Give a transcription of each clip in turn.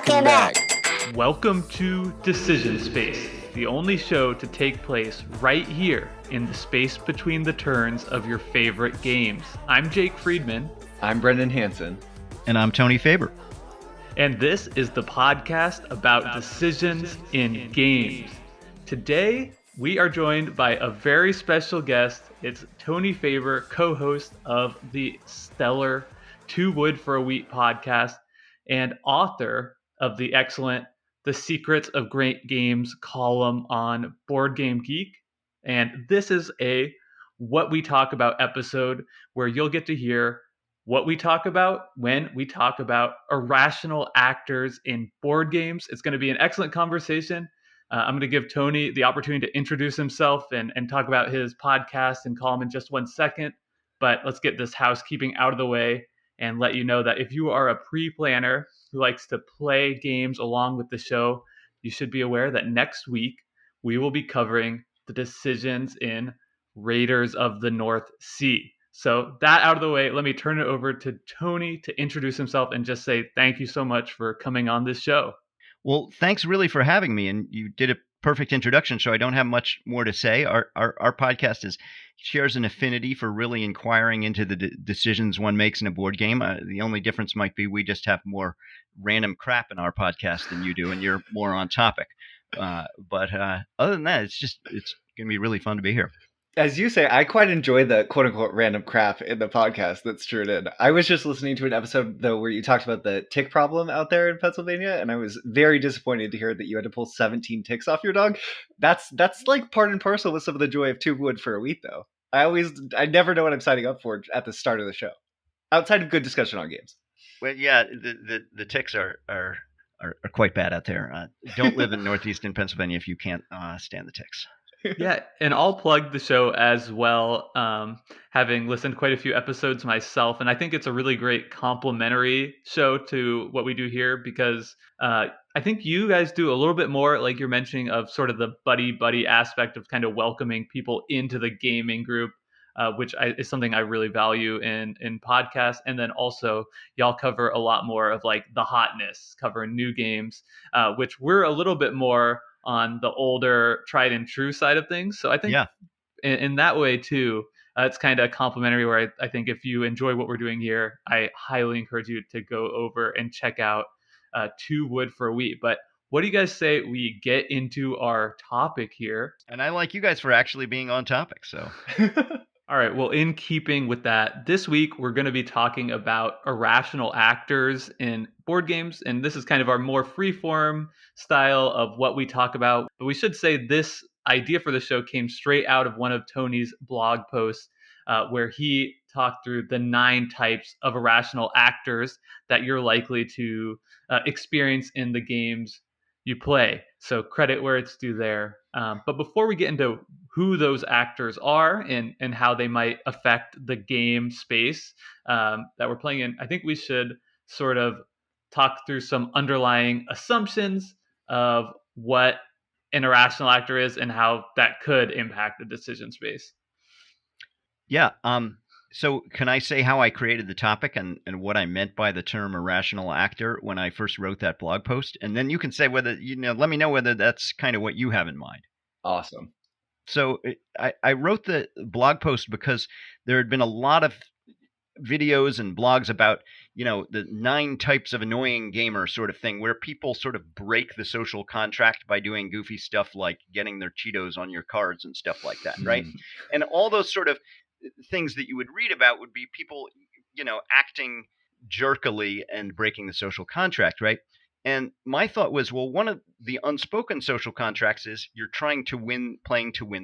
Welcome back. Welcome to Decision Space, the only show to take place right here in the space between the turns of your favorite games. I'm Jake Friedman. I'm Brendan Hansen. And I'm Tony Faber. And this is the podcast about decisions in games. Today, we are joined by a very special guest. It's Tony Faber, co-host of the stellar Two Wood for a Wheat podcast and author of the excellent The Secrets of Great Games column on Board Game Geek. And this is a What We Talk About episode where you'll get to hear what we talk about when we talk about irrational actors in board games. It's going to be an excellent conversation. I'm going to give Tony the opportunity to introduce himself and talk about his podcast and column in just 1 second. But let's get this housekeeping out of the way and let you know that if you are a pre-planner who likes to play games along with the show, you should be aware that next week we will be covering the decisions in Raiders of the North Sea. So that out of the way, let me turn it over to Tony to introduce himself and just say thank you so much for coming on this show. Well, thanks really for having me, and you did a perfect introduction, so I don't have much more to say. Our podcast shares an affinity for really inquiring into the decisions one makes in a board game. The only difference might be we just have more random crap in our podcast than you do, and you're more on topic. But other than that, it's going to be really fun to be here. As you say, I quite enjoy the quote-unquote random crap in the podcast that's true in. I was just listening to an episode, though, where you talked about the tick problem out there in Pennsylvania, and I was very disappointed to hear that you had to pull 17 ticks off your dog. That's like part and parcel with some of the joy of Two Wood for a Wheat, though. I never know what I'm signing up for at the start of the show, outside of good discussion on games. Well, yeah, the ticks are quite bad out there. Don't live in northeastern Pennsylvania if you can't stand the ticks. Yeah, and I'll plug the show as well, having listened to quite a few episodes myself. And I think it's a really great complementary show to what we do here because I think you guys do a little bit more, like you're mentioning, of sort of the buddy aspect of kind of welcoming people into the gaming group, which is something I really value in podcasts. And then also y'all cover a lot more of like the hotness, covering new games, which we're a little bit more on the older tried and true side of things. So I think in that way too, it's kind of complimentary where I think if you enjoy what we're doing here, I highly encourage you to go over and check out Two Wood for a Wheat. But what do you guys say we get into our topic here? And I like you guys for actually being on topic. So all right. Well, in keeping with that, this week we're going to be talking about irrational actors in board games. And this is kind of our more freeform style of what we talk about. But we should say this idea for the show came straight out of one of Tony's blog posts where he talked through the 9 types of irrational actors that you're likely to experience in the games you play. So credit where it's due there. But before we get into who those actors are and how they might affect the game space that we're playing in, I think we should sort of talk through some underlying assumptions of what an irrational actor is and how that could impact the decision space. Yeah. So can I say how I created the topic and what I meant by the term irrational actor when I first wrote that blog post? And then you can say whether, let me know whether that's kind of what you have in mind. Awesome. So I wrote the blog post because there had been a lot of videos and blogs about, the 9 types of annoying gamer sort of thing, where people sort of break the social contract by doing goofy stuff like getting their Cheetos on your cards and stuff like that, right? And all those sort of things that you would read about would be people, acting jerkily and breaking the social contract, right? And my thought was, well, one of the unspoken social contracts is you're playing to win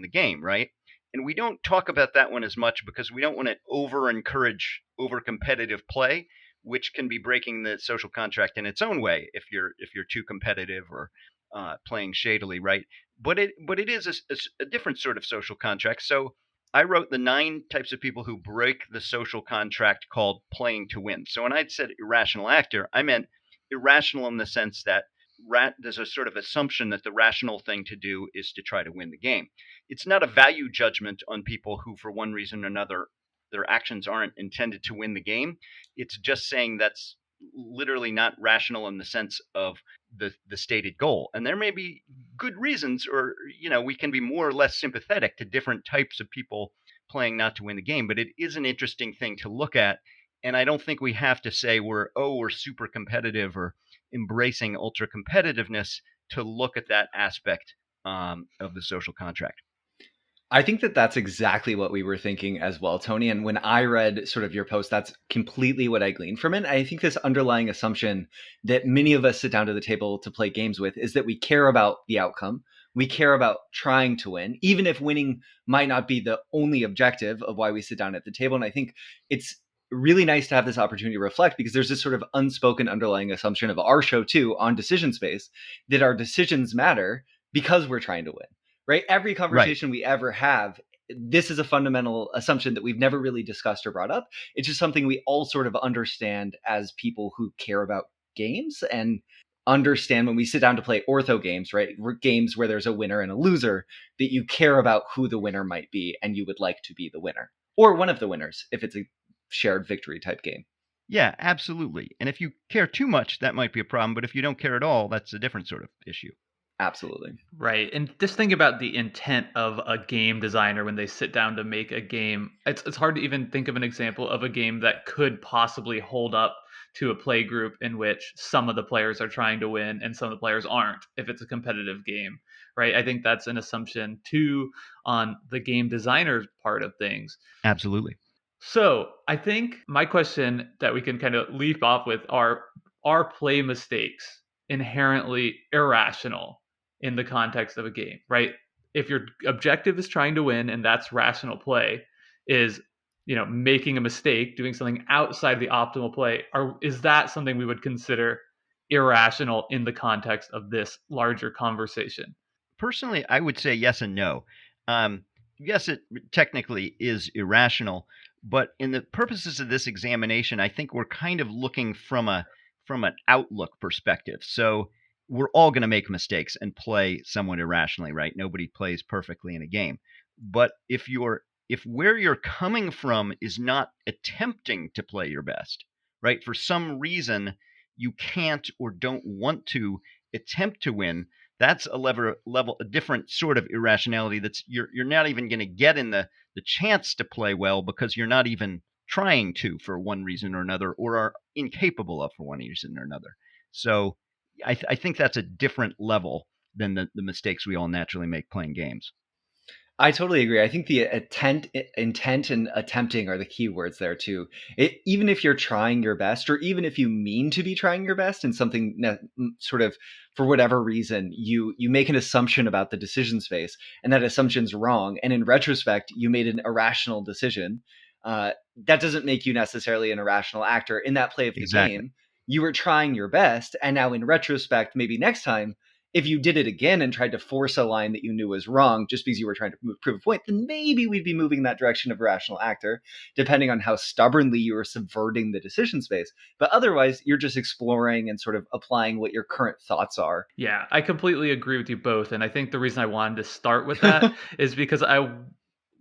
the game, right? And we don't talk about that one as much because we don't want to encourage over competitive play, which can be breaking the social contract in its own way if you're too competitive or playing shadily, right? But it is a different sort of social contract. So I wrote the 9 types of people who break the social contract called playing to win. So when I'd said irrational actor, I meant irrational in the sense that there's a sort of assumption that the rational thing to do is to try to win the game. It's not a value judgment on people who, for one reason or another, their actions aren't intended to win the game. It's just saying that's literally not rational in the sense of the stated goal. And there may be good reasons, or we can be more or less sympathetic to different types of people playing not to win the game. But it is an interesting thing to look at. And I don't think we have to say we're super competitive or embracing ultra competitiveness to look at that aspect of the social contract. I think that that's exactly what we were thinking as well, Tony. And when I read sort of your post, that's completely what I gleaned from it. I think this underlying assumption that many of us sit down to the table to play games with is that we care about the outcome. We care about trying to win, even if winning might not be the only objective of why we sit down at the table. And I think it's really nice to have this opportunity to reflect, because there's this sort of unspoken underlying assumption of our show too on Decision Space that our decisions matter because we're trying to win. Right? Every conversation we ever have, this is a fundamental assumption that we've never really discussed or brought up. It's just something we all sort of understand as people who care about games, and understand when we sit down to play ortho games, right? Games where there's a winner and a loser, that you care about who the winner might be and you would like to be the winner or one of the winners if it's a shared victory type game. Yeah, absolutely. And if you care too much, that might be a problem. But if you don't care at all, that's a different sort of issue. Absolutely. Right. And just think about the intent of a game designer when they sit down to make a game. It's hard to even think of an example of a game that could possibly hold up to a play group in which some of the players are trying to win and some of the players aren't, if it's a competitive game. Right. I think that's an assumption too on the game designer's part of things. Absolutely. So I think my question that we can kind of leap off with are play mistakes inherently irrational in the context of a game, right? If your objective is trying to win and that's rational play, is making a mistake, doing something outside the optimal play, is that something we would consider irrational in the context of this larger conversation? Personally, I would say yes and no. Yes, it technically is irrational, but in the purposes of this examination, I think we're kind of looking from an outlook perspective. So we're all going to make mistakes and play somewhat irrationally, right? Nobody plays perfectly in a game. But if where you're coming from is not attempting to play your best, right? For some reason you can't or don't want to attempt to win, that's a different sort of irrationality. That's you're not even going to get in the chance to play well because you're not even trying to for one reason or another, or are incapable of for one reason or another. So I think that's a different level than the mistakes we all naturally make playing games. I totally agree. I think the intent and attempting are the key words there too. Even if you're trying your best, or even if you mean to be trying your best in something sort of, for whatever reason, you make an assumption about the decision space, and that assumption's wrong. And in retrospect, you made an irrational decision. That doesn't make you necessarily an irrational actor in that play of the game. You were trying your best, and now in retrospect, maybe next time, if you did it again and tried to force a line that you knew was wrong just because you were trying to prove a point, then maybe we'd be moving in that direction of a rational actor, depending on how stubbornly you are subverting the decision space. But otherwise, you're just exploring and sort of applying what your current thoughts are. Yeah, I completely agree with you both. And I think the reason I wanted to start with that is because I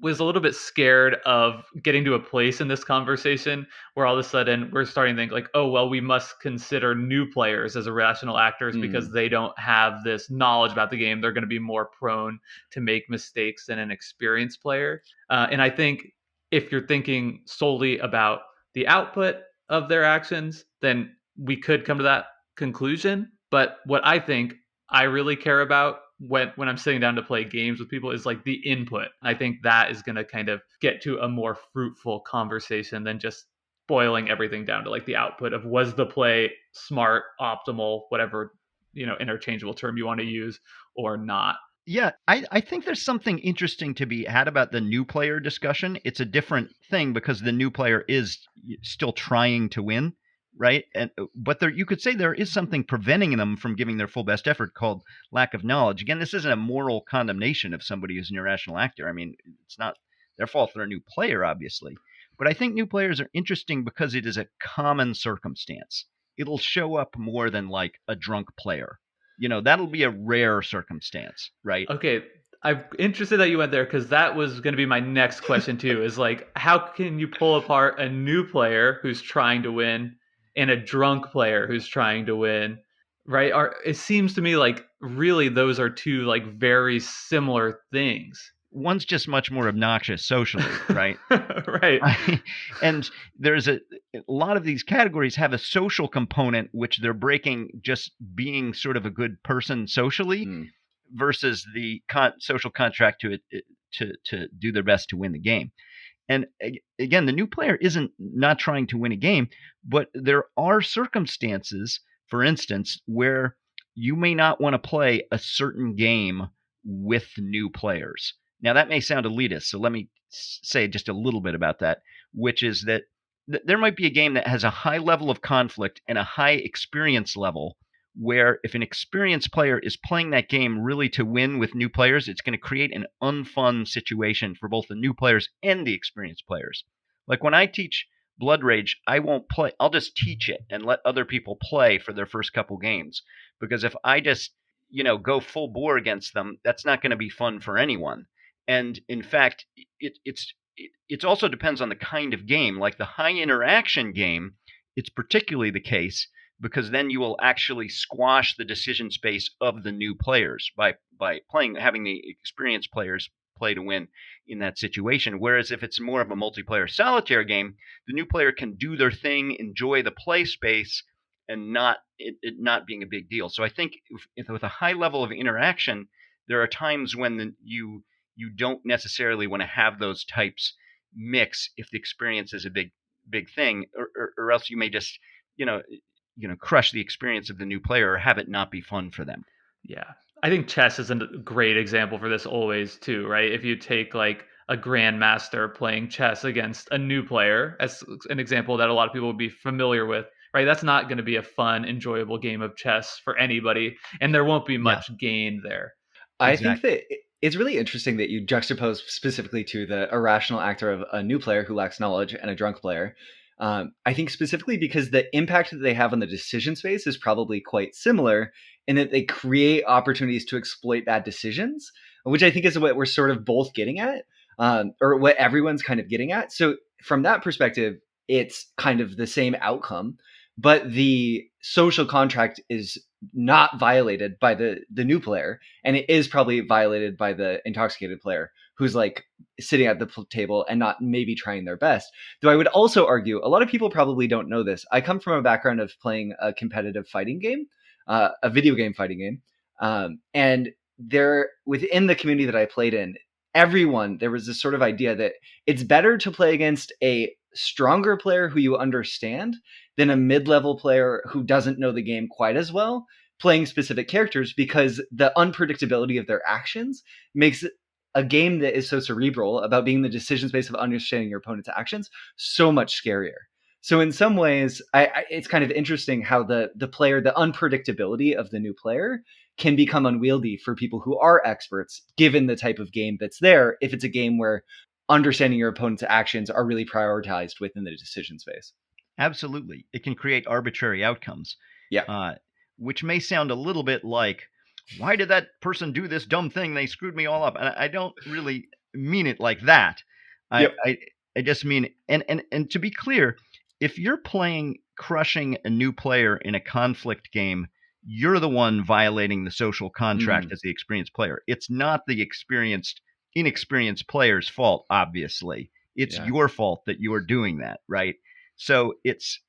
was a little bit scared of getting to a place in this conversation where all of a sudden we're starting to think like, oh, well, we must consider new players as irrational actors because they don't have this knowledge about the game. They're going to be more prone to make mistakes than an experienced player. And I think if you're thinking solely about the output of their actions, then we could come to that conclusion. But what I think I really care about when I'm sitting down to play games with people is like the input. I think that is going to kind of get to a more fruitful conversation than just boiling everything down to like the output of, was the play smart, optimal, whatever, interchangeable term you want to use, or not. Yeah, I think there's something interesting to be had about the new player discussion. It's a different thing because the new player is still trying to win, right? But you could say there is something preventing them from giving their full best effort called lack of knowledge. Again, this isn't a moral condemnation of somebody who's an irrational actor. I mean, it's not their fault they're a new player, obviously. But I think new players are interesting because it is a common circumstance. It'll show up more than like a drunk player. That'll be a rare circumstance, right? Okay. I'm interested that you went there because that was going to be my next question too, is like, how can you pull apart a new player who's trying to win and a drunk player who's trying to win, right? It seems to me like really those are two like very similar things. One's just much more obnoxious socially, right? Right. And there's a lot of these categories have a social component, which they're breaking just being sort of a good person socially versus the social contract to do their best to win the game. And again, the new player isn't not trying to win a game, but there are circumstances, for instance, where you may not want to play a certain game with new players. Now, that may sound elitist, so let me say just a little bit about that, which is that there might be a game that has a high level of conflict and a high experience level, where if an experienced player is playing that game really to win with new players, it's going to create an unfun situation for both the new players and the experienced players. Like when I teach Blood Rage, I won't play. I'll just teach it and let other people play for their first couple games. Because if I just, go full bore against them, that's not going to be fun for anyone. And in fact, it also depends on the kind of game. Like the high interaction game, it's particularly the case because then you will actually squash the decision space of the new players by having the experienced players play to win in that situation. Whereas if it's more of a multiplayer solitaire game, the new player can do their thing, enjoy the play space, and it not being a big deal. So I think if with a high level of interaction, there are times when you don't necessarily want to have those types mix if the experience is a big thing, or else you may just crush the experience of the new player or have it not be fun for them. Yeah. I think chess is a great example for this always too, right? If you take like a grandmaster playing chess against a new player as an example that a lot of people would be familiar with, right? That's not going to be a fun, enjoyable game of chess for anybody, and there won't be much gain there. I think that it's really interesting that you juxtapose specifically to the irrational actor of a new player who lacks knowledge and a drunk player. I think specifically because the impact that they have on the decision space is probably quite similar in that they create opportunities to exploit bad decisions, which I think is what we're sort of both getting at, or what everyone's kind of getting at. So from that perspective, it's kind of the same outcome, but the social contract is not violated by the new player, and it is probably violated by the intoxicated player who's like sitting at the table and not maybe trying their best. Though I would also argue a lot of people probably don't know this. I come from a background of playing a competitive fighting game, a video game fighting game, and there within the community that I played in, there was this sort of idea that it's better to play against a stronger player who you understand than a mid-level player who doesn't know the game quite as well playing specific characters, because the unpredictability of their actions makes a game that is so cerebral about being the decision space of understanding your opponent's actions so much scarier. So in some ways, it's kind of interesting how the unpredictability of the new player can become unwieldy for people who are experts, given the type of game that's there, if it's a game where understanding your opponent's actions are really prioritized within the decision space. Absolutely. It can create arbitrary outcomes. Yeah. Which may sound a little bit like, why did that person do this dumb thing? They screwed me all up. And I don't really mean it like that. I just mean, and to be clear, if you're crushing a new player in a conflict game, you're the one violating the social contract as the experienced player. It's not the inexperienced player's fault, obviously. It's your fault that you are doing that, right? So it's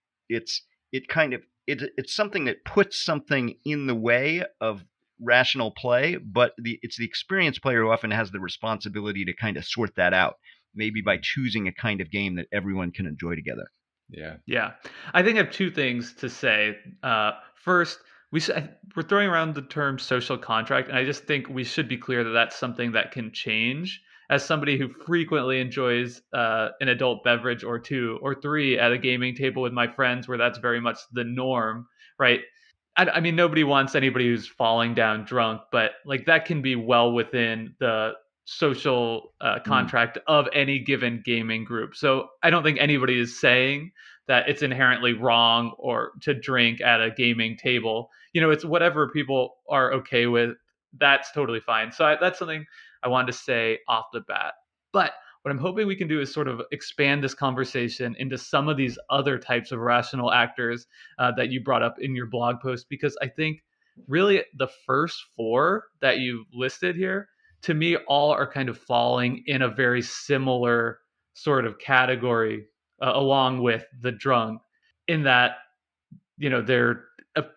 something that puts something in the way of rational play, but it's the experienced player who often has the responsibility to kind of sort that out, maybe by choosing a kind of game that everyone can enjoy together. Yeah. I think I have two things to say. First, we're throwing around the term social contract, and I just think we should be clear that that's something that can change. As somebody who frequently enjoys an adult beverage or two or three at a gaming table with my friends, where that's very much the norm, right? I mean, nobody wants anybody who's falling down drunk, but like that can be well within the social contract of any given gaming group. So I don't think anybody is saying that it's inherently wrong or to drink at a gaming table. It's whatever people are okay with. That's totally fine. So that's something I wanted to say off the bat. But what I'm hoping we can do is sort of expand this conversation into some of these other types of rational actors that you brought up in your blog post, because I think really the first four that you listed here, to me, all are kind of falling in a very similar sort of category, along with the drunk, in that, they're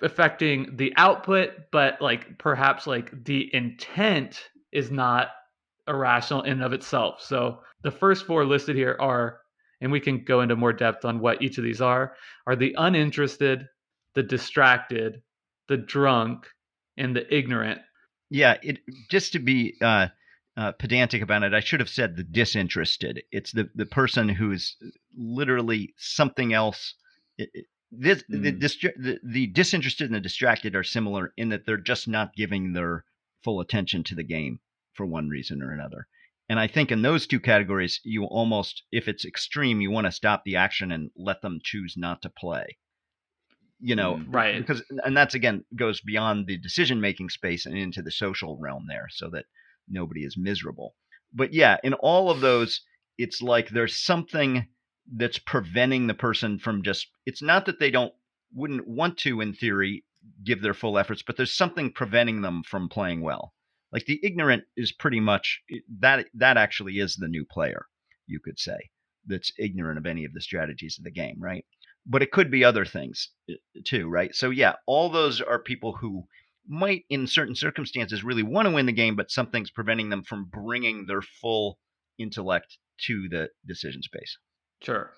affecting the output, but like perhaps like the intent is not irrational in and of itself. So the first four listed here are, and we can go into more depth on what each of these are the uninterested, the distracted, the drunk, and the ignorant. Yeah, just to be pedantic about it, I should have said the disinterested. It's the person who's literally something else. The disinterested and the distracted are similar in that they're just not giving their full attention to the game for one reason or another. And I think in those two categories, you almost, if it's extreme, you want to stop the action and let them choose not to play. Right. Because, and that's again goes beyond the decision-making space and into the social realm there, so that nobody is miserable. But yeah, in all of those, it's like there's something that's preventing the person from it's not that they wouldn't want to, in theory, give their full efforts, but there's something preventing them from playing well. Like the ignorant is pretty much that actually is the new player, you could say, that's ignorant of any of the strategies of the game, right? But it could be other things too, right? So yeah, all those are people who might in certain circumstances really want to win the game, but something's preventing them from bringing their full intellect to the decision space. Sure.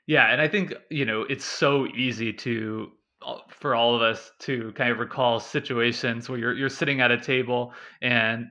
Yeah, and I think, it's so easy for all of us to kind of recall situations where you're sitting at a table and,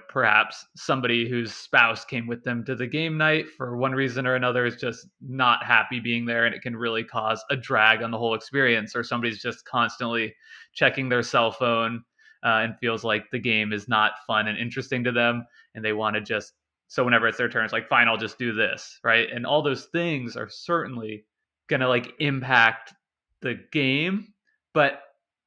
perhaps somebody whose spouse came with them to the game night for one reason or another is just not happy being there, and it can really cause a drag on the whole experience. Or somebody's just constantly checking their cell phone and feels like the game is not fun and interesting to them, and they want to just, so whenever it's their turn, it's like, fine, I'll just do this, right? And all those things are certainly gonna like impact the game, but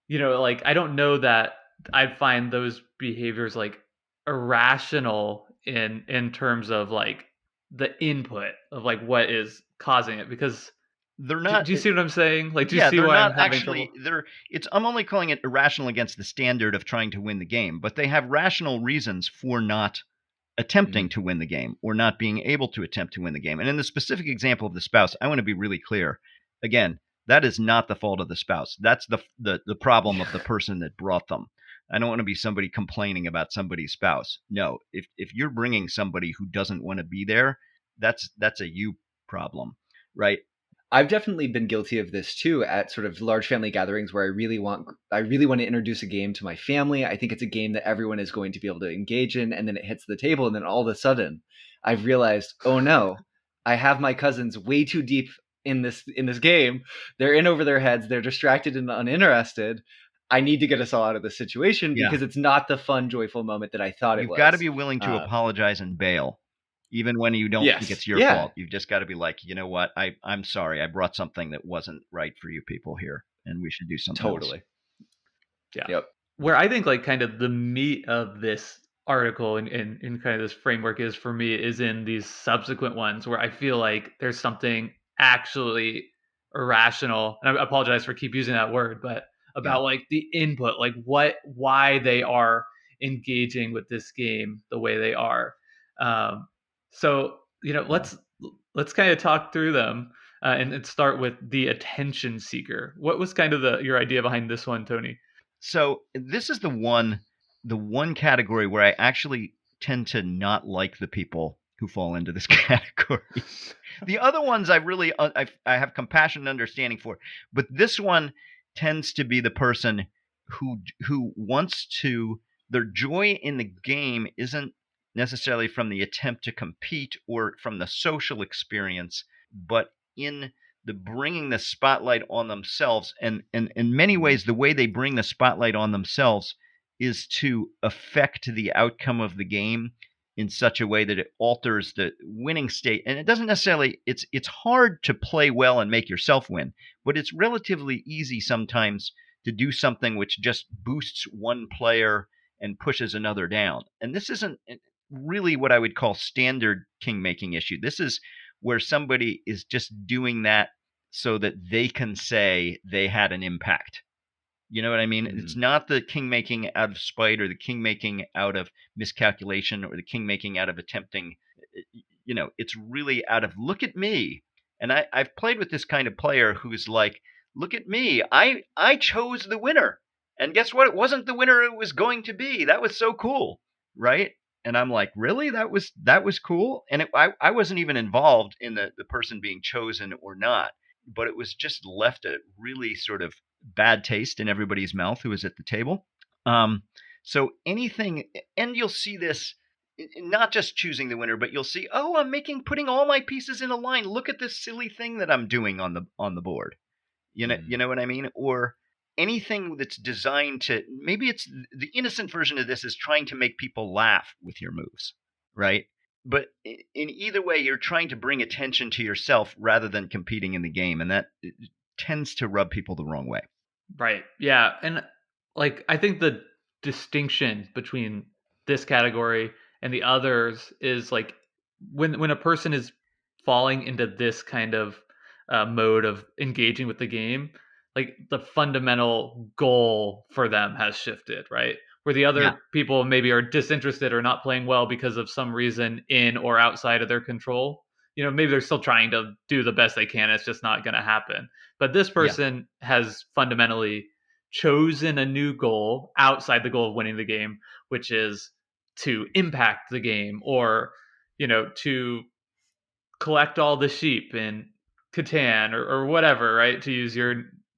like I don't know that I'd find those behaviors like irrational in terms of like the input of like what is causing it, because they're do not. you see what I'm saying? Like, do you Yeah, see they're why I'm not having actually. trouble? I'm only calling it irrational against the standard of trying to win the game, but they have rational reasons for not attempting to win the game or not being able to attempt to win the game. And in the specific example of the spouse, I want to be really clear. Again, that is not the fault of the spouse. That's the problem of the person that brought them. I don't want to be somebody complaining about somebody's spouse. No, if you're bringing somebody who doesn't want to be there, that's a you problem, right? I've definitely been guilty of this too at sort of large family gatherings where I really want to introduce a game to my family. I think it's a game that everyone is going to be able to engage in, and then it hits the table, and then all of a sudden I've realized, oh no, I have my cousins way too deep in this game. They're in over their heads, they're distracted and uninterested. I need to get us all out of this situation because it's not the fun, joyful moment that I thought it was. You've got to be willing to apologize and bail. Even when you don't think it's your fault, you've just got to be like, you know what? I'm sorry. I brought something that wasn't right for you people here, and we should do something else. Yeah. Yep. Where I think like kind of the meat of this article and in kind of this framework is for me is in these subsequent ones where I feel like there's something actually irrational. And I apologize for keep using that word, but about like the input, like why they are engaging with this game the way they are. So, let's kind of talk through them and start with the attention seeker. What was kind of your idea behind this one, Tony? So this is the one category where I actually tend to not like the people who fall into this category. The other ones I really I have compassion and understanding for, but this one tends to be the person who wants to. Their joy in the game isn't necessarily from the attempt to compete or from the social experience, but in the bringing the spotlight on themselves. And in many ways, the way they bring the spotlight on themselves is to affect the outcome of the game in such a way that it alters the winning state. And it doesn't necessarily, it's hard to play well and make yourself win, but it's relatively easy sometimes to do something which just boosts one player and pushes another down. And this isn't really what I would call standard king-making issue. This is where somebody is just doing that so that they can say they had an impact. You know what I mean? It's not the king making out of spite or the king making out of miscalculation or the king making out of attempting. It's really out of look at me. And I've played with this kind of player who's like, look at me. I chose the winner. And guess what? It wasn't the winner it was going to be. That was so cool. Right? And I'm like, really? That was cool. And I wasn't even involved in the person being chosen or not, but it was just left a really sort of bad taste in everybody's mouth who was at the table. So anything, and you'll see this, not just choosing the winner, but you'll see, oh, I'm putting all my pieces in a line. Look at this silly thing that I'm doing on the board. You know what I mean? Or anything that's designed to, maybe it's the innocent version of this is trying to make people laugh with your moves, right? But in either way, you're trying to bring attention to yourself rather than competing in the game, and that tends to rub people the wrong way. Right. Yeah. And like, I think the distinction between this category and the others is like when a person is falling into this kind of mode of engaging with the game, like the fundamental goal for them has shifted, right? Where the other people maybe are disinterested or not playing well because of some reason in or outside of their control. Maybe they're still trying to do the best they can. It's just not going to happen. But this person has fundamentally chosen a new goal outside the goal of winning the game, which is to impact the game or, to collect all the sheep in Catan or whatever, right? To use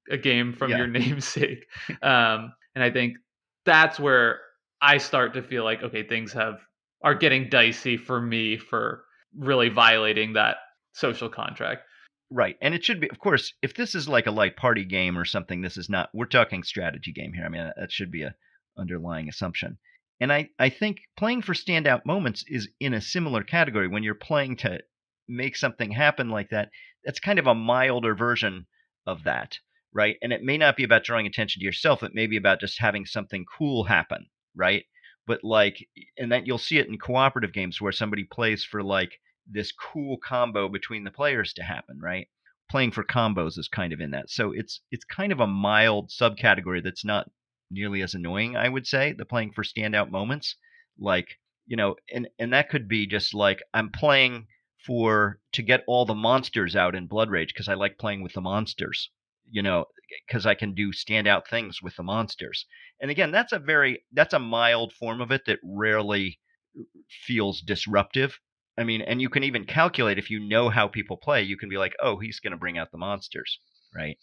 a game from your namesake. And I think that's where I start to feel like, okay, things are getting dicey for me for really violating that social contract. Right. And it should be, of course, if this is like a light party game or something, this is not, we're talking strategy game here. I mean, that should be a underlying assumption. And I think playing for standout moments is in a similar category. When you're playing to make something happen like that, that's kind of a milder version of that, right? And it may not be about drawing attention to yourself. It may be about just having something cool happen, right? But like, and that you'll see it in cooperative games where somebody plays for like this cool combo between the players to happen, right? Playing for combos is kind of in that. So it's kind of a mild subcategory that's not nearly as annoying, I would say, the playing for standout moments. Like, and that could be just like I'm playing to get all the monsters out in Blood Rage because I like playing with the monsters, because I can do standout things with the monsters. And again, that's a mild form of it that rarely feels disruptive. I mean, and you can even calculate if you know how people play, you can be like, oh, he's going to bring out the monsters, right?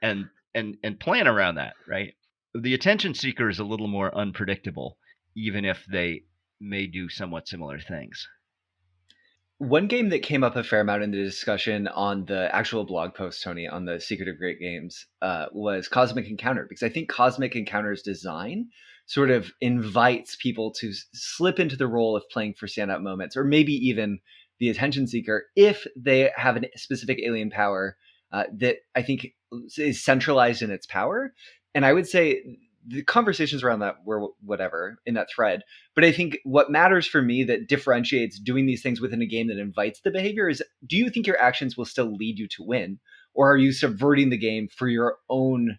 And plan around that, right? The attention seeker is a little more unpredictable, even if they may do somewhat similar things. One game that came up a fair amount in the discussion on the actual blog post, Tony, on the Secret of Great Games, was Cosmic Encounter, because I think Cosmic Encounter's design sort of invites people to slip into the role of playing for standout moments, or maybe even the attention seeker, if they have a specific alien power that I think is centralized in its power. And I would say the conversations around that were whatever in that thread. But I think what matters for me that differentiates doing these things within a game that invites the behavior is, do you think your actions will still lead you to win? Or are you subverting the game for your own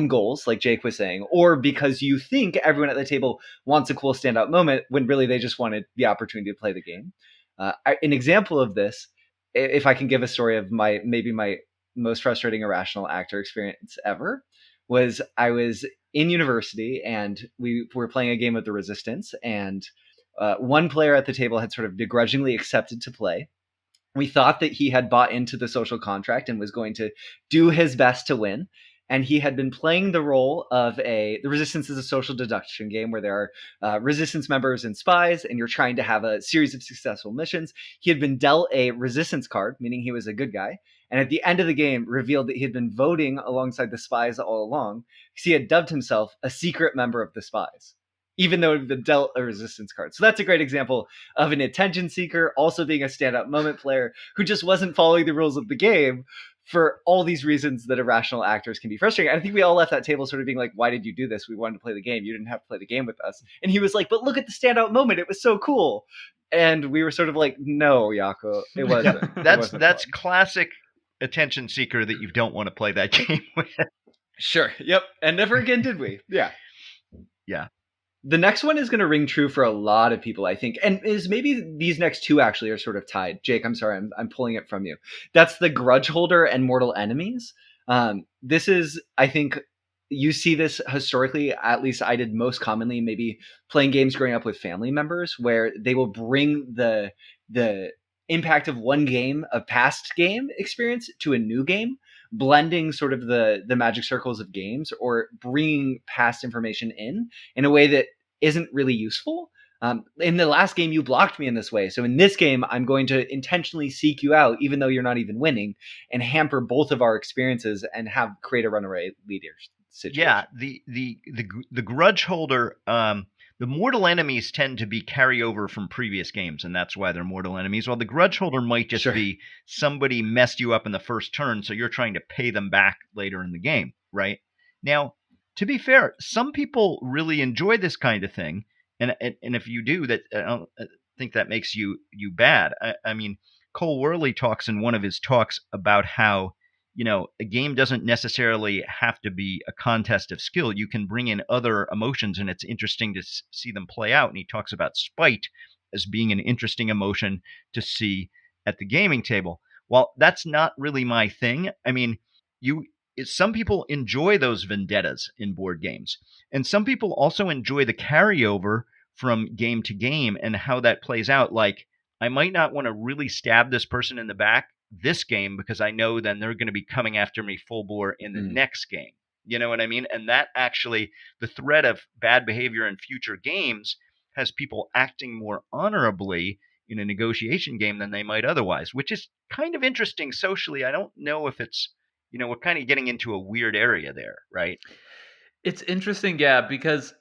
goals, like Jake was saying, or because you think everyone at the table wants a cool standout moment when really they just wanted the opportunity to play the game? An example of this, if I can give a story of my most frustrating Irrational actor experience ever, was I was in university and we were playing a game of the Resistance, and one player at the table had sort of begrudgingly accepted to play. We thought that he had bought into the social contract and was going to do his best to win. And he had been playing the role of the Resistance is a social deduction game where there are Resistance members and spies, and you're trying to have a series of successful missions. He had been dealt a Resistance card, meaning he was a good guy. And at the end of the game, revealed that he had been voting alongside the spies all along because he had dubbed himself a secret member of the spies, even though he had been dealt a Resistance card. So that's a great example of an attention seeker also being a standout moment player who just wasn't following the rules of the game for all these reasons that irrational actors can be frustrating. I think we all left that table sort of being like, why did you do this? We wanted to play the game. You didn't have to play the game with us. And he was like, but look at the standout moment. It was so cool. And we were sort of like, no, Yako, it wasn't. That's classic attention seeker that you don't want to play that game with. Sure. Yep. And never again did we. Yeah. Yeah. The next one is going to ring true for a lot of people, I think, and is maybe these next two actually are sort of tied. Jake, I'm sorry, I'm pulling it from you. That's the Grudge Holder and Mortal Enemies. This is, I think, you see this historically, at least I did most commonly, maybe playing games growing up with family members, where they will bring the impact of one game, a past game experience, to a new game, blending sort of the magic circles of games, or bringing past information in a way that isn't really useful. In the last game, you blocked me in this way. So in this game, I'm going to intentionally seek you out, even though you're not even winning, and hamper both of our experiences and create a runaway leader situation. Yeah, the Grudge Holder, the Mortal Enemies tend to be carryover from previous games, and that's why they're Mortal Enemies. While the Grudge Holder might just be somebody messed you up in the first turn, so you're trying to pay them back later in the game, right? Now, to be fair, some people really enjoy this kind of thing, and if you do, that I don't think that makes you bad. I mean, Cole Worley talks in one of his talks about how, you know, a game doesn't necessarily have to be a contest of skill. You can bring in other emotions, and it's interesting to see them play out. And he talks about spite as being an interesting emotion to see at the gaming table. While that's not really my thing, I mean, some people enjoy those vendettas in board games, and some people also enjoy the carryover from game to game and how that plays out. Like, I might not want to really stab this person in the back this game because I know then they're going to be coming after me full bore in the next game. You know what I mean? And that actually, the threat of bad behavior in future games has people acting more honorably in a negotiation game than they might otherwise, which is kind of interesting socially. I don't know if it's, you know, we're kind of getting into a weird area there, right? It's interesting, yeah, because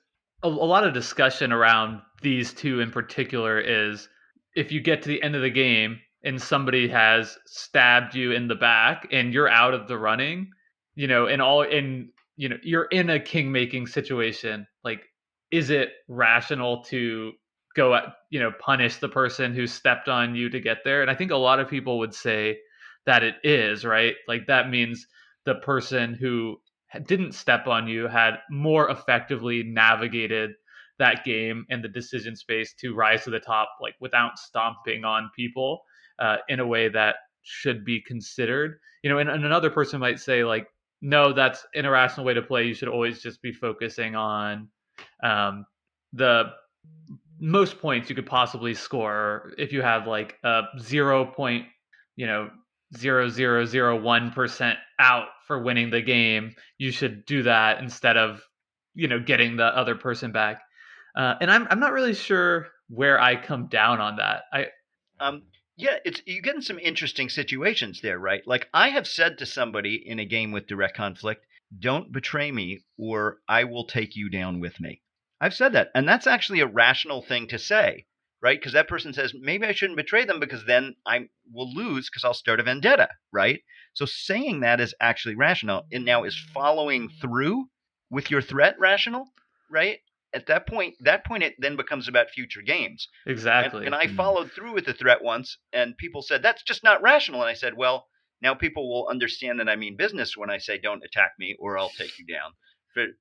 a lot of discussion around these two in particular is if you get to the end of the game and somebody has stabbed you in the back and you're out of the running, you know, you're in a king making situation, like, is it rational to go at, you know, punish the person who stepped on you to get there? And I think a lot of people would say that it is, right? Like, that means the person who didn't step on you had more effectively navigated that game and the decision space to rise to the top, like, without stomping on people in a way that should be considered. You know, and another person might say, like, no, that's an irrational way to play. You should always just be focusing on the most points you could possibly score. If you have like a 0.0001% out for winning the game, you should do that instead of, you know, getting the other person back. And I'm not really sure where I come down on that. Yeah, you get in some interesting situations there, right? Like, I have said to somebody in a game with direct conflict, don't betray me or I will take you down with me. I've said that. And that's actually a rational thing to say, right? Because that person says, maybe I shouldn't betray them because then I will lose because I'll start a vendetta, right? So saying that is actually rational. And now, is following through with your threat rational, right? At that point it then becomes about future games. Exactly. And I followed through with the threat once, and people said, that's just not rational. And I said, well, now people will understand that I mean business when I say, don't attack me or I'll take you down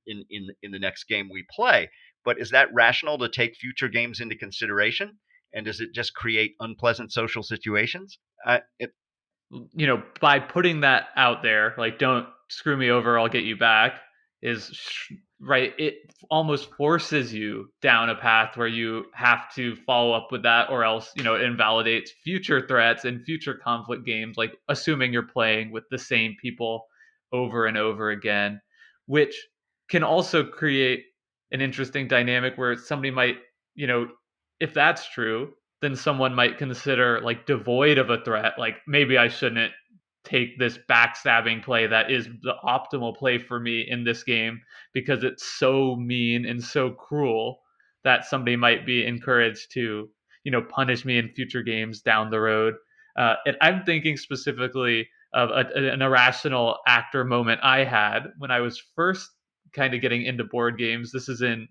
in the next game we play. But is that rational to take future games into consideration? And does it just create unpleasant social situations? You know, by putting that out there, like, don't screw me over, I'll get you back, is right. It almost forces you down a path where you have to follow up with that, or else, you know, it invalidates future threats and future conflict games, like assuming you're playing with the same people over and over again, which can also create an interesting dynamic where somebody might, you know, if that's true, then someone might consider, like, devoid of a threat, like, maybe I shouldn't take this backstabbing play that is the optimal play for me in this game because it's so mean and so cruel that somebody might be encouraged to, you know, punish me in future games down the road. And I'm thinking specifically of an irrational actor moment I had when I was first kind of getting into board games. This is in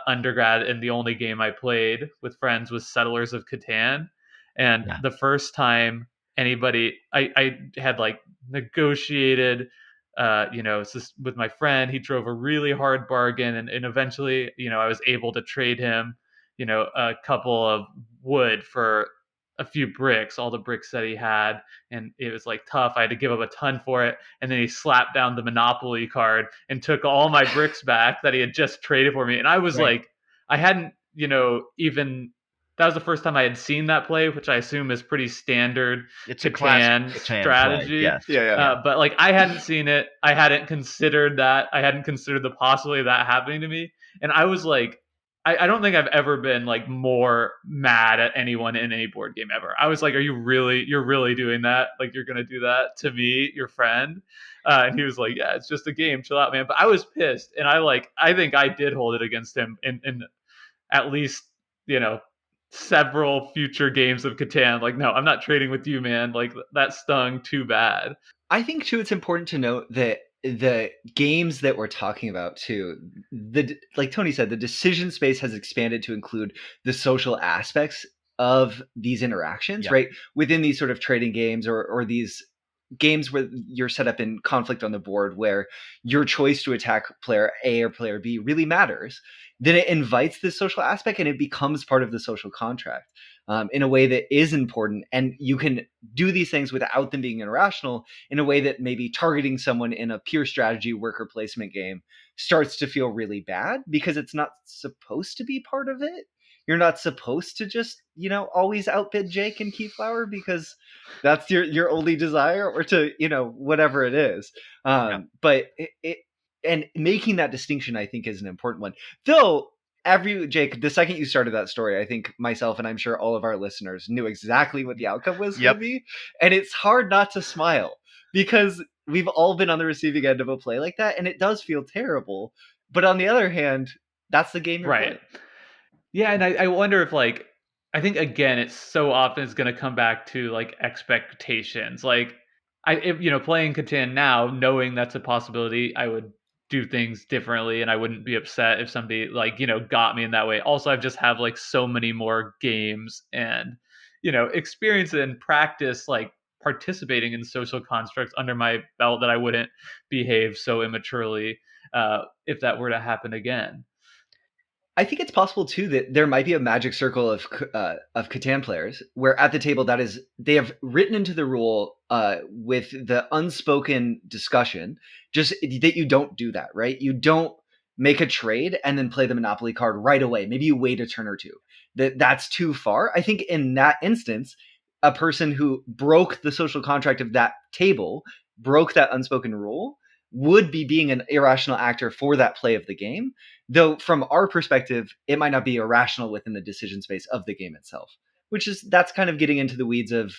undergrad, and the only game I played with friends was Settlers of Catan. And Yeah. the first time I had like negotiated, with my friend. He drove a really hard bargain, and eventually, I was able to trade him, a couple of wood for a few bricks, all the bricks that he had. And it was like tough. I had to give up a ton for it. And then he slapped down the Monopoly card and took all my bricks back that he had just traded for me. And I was like, I hadn't, even that was the first time I had seen that play, which I assume is pretty standard It's a classic Catan Catan strategy. play. Yes. Yeah. But like I hadn't seen it. I hadn't considered that. I hadn't considered the possibility of that happening to me. And I was like, I don't think I've ever been like more mad at anyone in any board game ever. I was like, you're really doing that? Like you're going to do that to me, your friend? And he was like, yeah, it's just a game. Chill out, man. But I was pissed. And I think I did hold it against him in at least, several future games of Catan. Like, no, I'm not trading with you, man. Like that stung too bad. I think too, it's important to note that the games that we're talking about too, like Tony said, the decision space has expanded to include the social aspects of these interactions, right? Within these sort of trading games or these games where you're set up in conflict on the board, where your choice to attack player A or player B really matters, then it invites this social aspect and it becomes part of the social contract in a way that is important. And you can do these things without them being irrational in a way that maybe targeting someone in a pure strategy worker placement game starts to feel really bad because it's not supposed to be part of it. You're not supposed to just, always outbid Jake and Keyflower because that's your only desire, or to, whatever it is. But it and making that distinction, I think, is an important one. Though Jake, the second you started that story, I think myself and I'm sure all of our listeners knew exactly what the outcome was going to be. And it's hard not to smile because we've all been on the receiving end of a play like that, and it does feel terrible. But on the other hand, that's the game you're playing. Yeah, and I wonder if I think again it's so often it's going to come back to like expectations. Like playing Catan now, knowing that's a possibility, I would do things differently and I wouldn't be upset if somebody got me in that way. Also, I just have like so many more games and experience and practice like participating in social constructs under my belt that I wouldn't behave so immaturely if that were to happen again. I think it's possible too that there might be a magic circle of Catan players where at the table they have written into the rule with the unspoken discussion just that you don't do that, right? You don't make a trade and then play the Monopoly card right away. Maybe you wait a turn or two. That's too far. I think in that instance, a person who broke the social contract of that table, broke that unspoken rule, would be being an irrational actor for that play of the game. Though from our perspective, it might not be irrational within the decision space of the game itself, that's kind of getting into the weeds of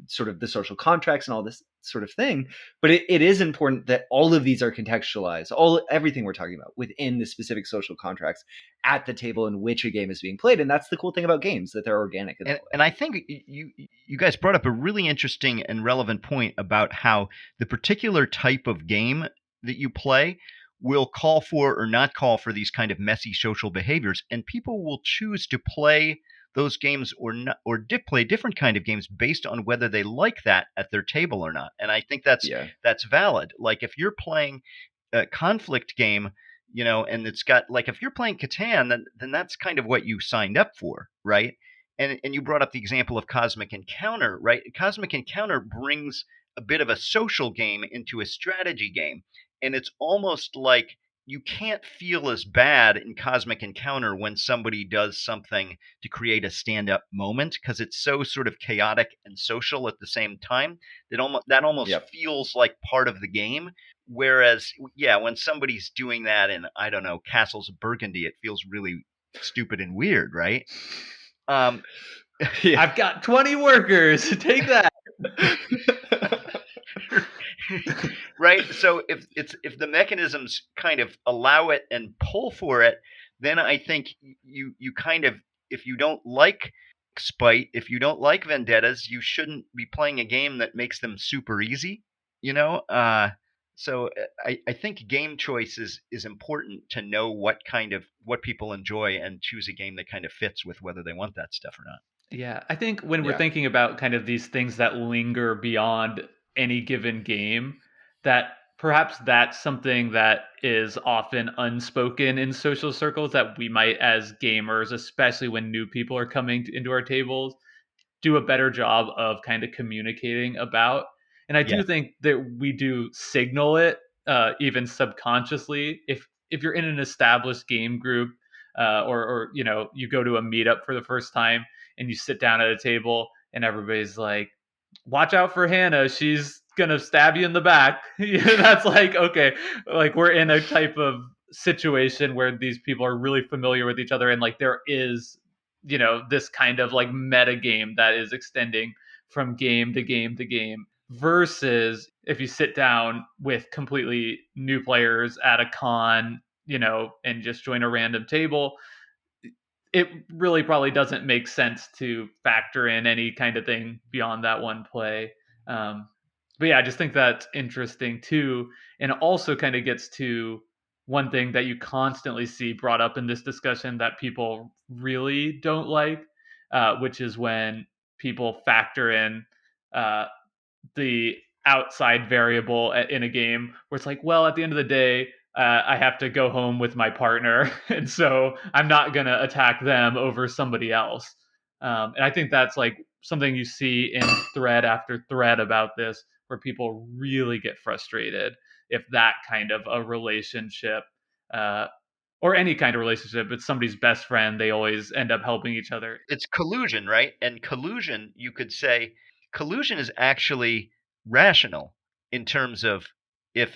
sort of the social contracts and all this sort of thing. But it is important that all of these are contextualized, everything we're talking about within the specific social contracts at the table in which a game is being played. And that's the cool thing about games, that they're organic. And I think you guys brought up a really interesting and relevant point about how the particular type of game that you play will call for or not call for these kind of messy social behaviors, and people will choose to play those games or not, or play different kind of games based on whether they like that at their table or not. And I think that's valid. Like if you're playing a conflict game, and it's got like if you're playing Catan, then that's kind of what you signed up for, right? And you brought up the example of Cosmic Encounter, right? Cosmic Encounter brings a bit of a social game into a strategy game. And it's almost like you can't feel as bad in Cosmic Encounter when somebody does something to create a stand-up moment, because it's so sort of chaotic and social at the same time that almost feels like part of the game. Whereas, when somebody's doing that in, I don't know, Castles of Burgundy, it feels really stupid and weird, right? I've got 20 workers. Take that. Right. So if the mechanisms kind of allow it and pull for it, then I think you kind of, if you don't like spite. If you don't like vendettas, you shouldn't be playing a game that makes them super easy. You know, so I think game choice is important to know what people enjoy and choose a game that kind of fits with whether they want that stuff or not. Yeah, I think when we're Yeah. thinking about kind of these things that linger beyond any given game, that perhaps that's something that is often unspoken in social circles that we might, as gamers, especially when new people are coming into our tables, do a better job of kind of communicating about. And I Yeah. do think that we do signal it, even subconsciously. If you're in an established game group, or you know, you go to a meetup for the first time and you sit down at a table and everybody's like, "Watch out for Hannah, she's gonna stab you in the back." That's like, okay, like we're in a type of situation where these people are really familiar with each other, and like there is, you know, this kind of like meta game that is extending from game to game to game, versus if you sit down with completely new players at a con, you know, and just join a random table, it really probably doesn't make sense to factor in any kind of thing beyond that one play. Um, but yeah, I just think that's interesting too. And it also kind of gets to one thing that you constantly see brought up in this discussion that people really don't like, which is when people factor in uh, the outside variable in a game where it's like, well, at the end of the day, I have to go home with my partner, and so I'm not gonna attack them over somebody else. And I think that's like something you see in thread after thread about this, where people really get frustrated if that kind of a relationship, uh, or any kind of relationship, it's somebody's best friend, they always end up helping each other. It's collusion, right? And collusion, you could say, collusion is actually rational in terms of if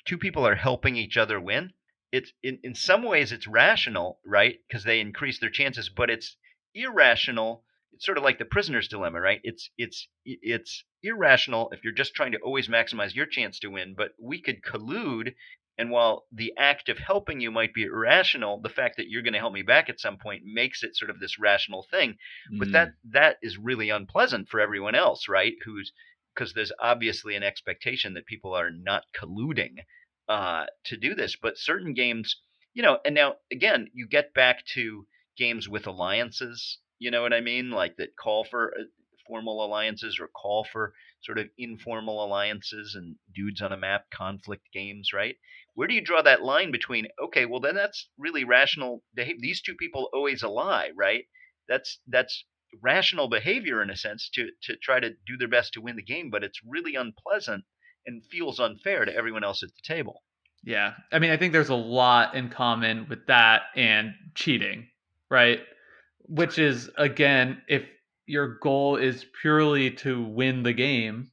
two people are helping each other win, it's in some ways it's rational, right? Because they increase their chances, but it's irrational. It's sort of like the prisoner's dilemma, right? It's irrational if you're just trying to always maximize your chance to win, but we could collude, and while the act of helping you might be irrational, the fact that you're going to help me back at some point makes it sort of this rational thing. But that is really unpleasant for everyone else, right? Who's because there's obviously an expectation that people are not colluding to do this. But certain games, and now again, you get back to games with alliances. You know what I mean? Like that call for formal alliances or call for sort of informal alliances and dudes on a map conflict games, right? Where do you draw that line between, okay, well then that's really rational behavior. These two people always ally, right? That's rational behavior in a sense to try to do their best to win the game, but it's really unpleasant and feels unfair to everyone else at the table. Yeah. I mean, I think there's a lot in common with that and cheating, right? Which is, again, if your goal is purely to win the game,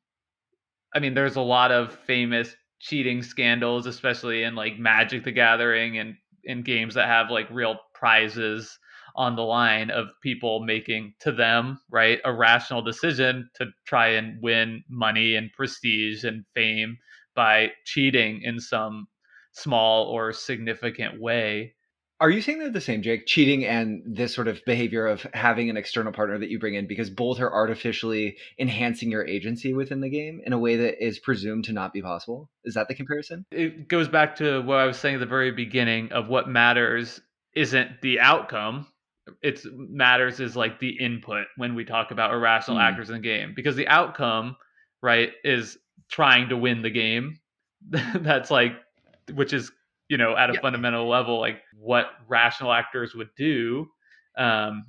I mean, there's a lot of famous cheating scandals, especially in like Magic the Gathering and in games that have like real prizes on the line, of people making, to them, right, a rational decision to try and win money and prestige and fame by cheating in some small or significant way. Are you saying they're the same, Jake? Cheating and this sort of behavior of having an external partner that you bring in because both are artificially enhancing your agency within the game in a way that is presumed to not be possible? Is that the comparison? It goes back to what I was saying at the very beginning of what matters isn't the outcome. It matters is like the input when we talk about irrational Hmm. actors in the game, because the outcome, right, is trying to win the game. That's like, which is, you know, at a Yeah, fundamental level, like what rational actors would do. Um,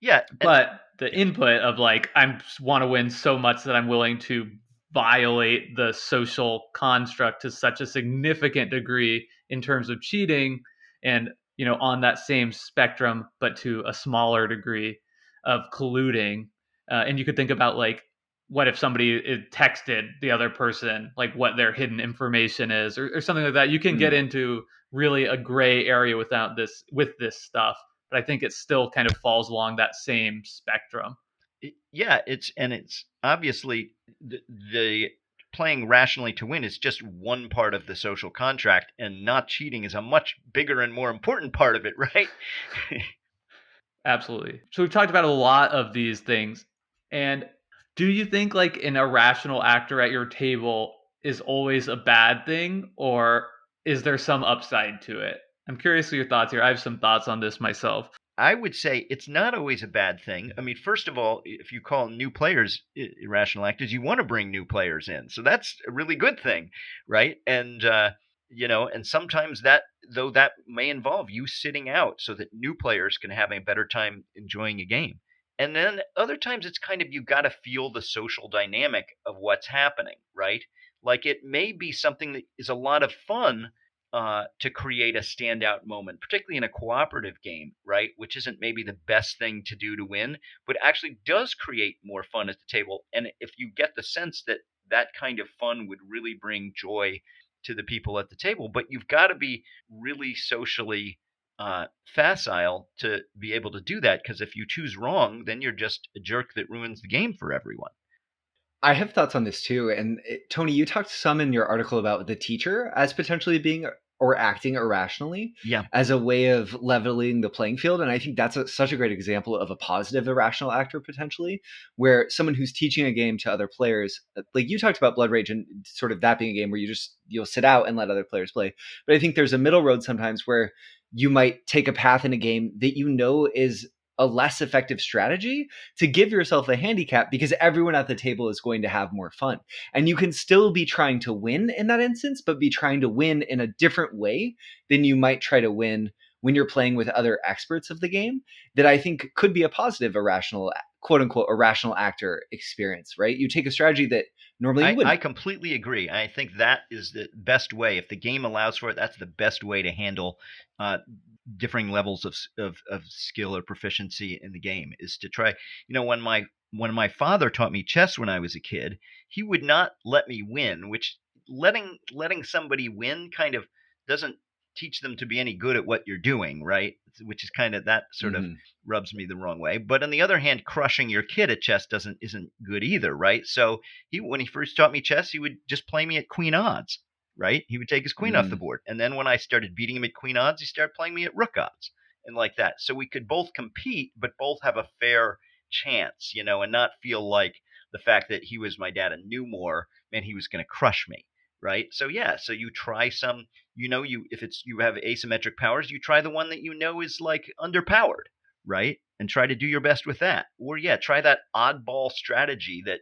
yeah, and but the input of like, I want to win so much that I'm willing to violate the social construct to such a significant degree in terms of cheating, and, you know, on that same spectrum but to a smaller degree of colluding. And you could think about like, what if somebody texted the other person like what their hidden information is, or something like that. You can get Hmm. into really a gray area without this, with this stuff, but I think it still kind of falls along that same spectrum. yeah, it's obviously the playing rationally to win is just one part of the social contract, and not cheating is a much bigger and more important part of it, right? Absolutely. So we've talked about a lot of these things. And do you think like an irrational actor at your table is always a bad thing, or is there some upside to it? I'm curious of your thoughts here. I have some thoughts on this myself. I would say it's not always a bad thing. I mean, first of all, if you call new players irrational actors, you want to bring new players in. So that's a really good thing, right? And and sometimes that may involve you sitting out so that new players can have a better time enjoying a game. And then other times it's kind of you got to feel the social dynamic of what's happening, right? Like it may be something that is a lot of fun to create a standout moment, particularly in a cooperative game, right? Which isn't maybe the best thing to do to win, but actually does create more fun at the table. And if you get the sense that that kind of fun would really bring joy to the people at the table, but you've got to be really socially facile to be able to do that. Because if you choose wrong, then you're just a jerk that ruins the game for everyone. I have thoughts on this too. And Tony, you talked some in your article about the teacher as potentially being or acting irrationally Yeah. as a way of leveling the playing field. And I think that's such a great example of a positive irrational actor potentially, where someone who's teaching a game to other players, like you talked about Blood Rage and sort of that being a game where you'll sit out and let other players play. But I think there's a middle road sometimes where you might take a path in a game that you know is a less effective strategy to give yourself a handicap because everyone at the table is going to have more fun. And you can still be trying to win in that instance, but be trying to win in a different way than you might try to win when you're playing with other experts of the game, that I think could be a positive irrational, quote unquote, irrational actor experience, right? You take a strategy that normally you wouldn't. I completely agree. I think that is the best way. If the game allows for it, that's the best way to handle differing levels of skill or proficiency in the game, is to try. When my father taught me chess when I was a kid, he would not let me win, which letting somebody win kind of doesn't teach them to be any good at what you're doing, right? Which is kind of that sort of rubs me the wrong way. But on the other hand, crushing your kid at chess isn't good either, right? So when he first taught me chess, he would just play me at queen odds, right? He would take his queen off the board. And then when I started beating him at queen odds, he started playing me at rook odds and like that. So we could both compete, but both have a fair chance, and not feel like the fact that he was my dad and knew more meant he was going to crush me, right? So yeah, so you try some, if you have asymmetric powers, you try the one that you know is like underpowered, right? And try to do your best with that. Or yeah, try that oddball strategy that,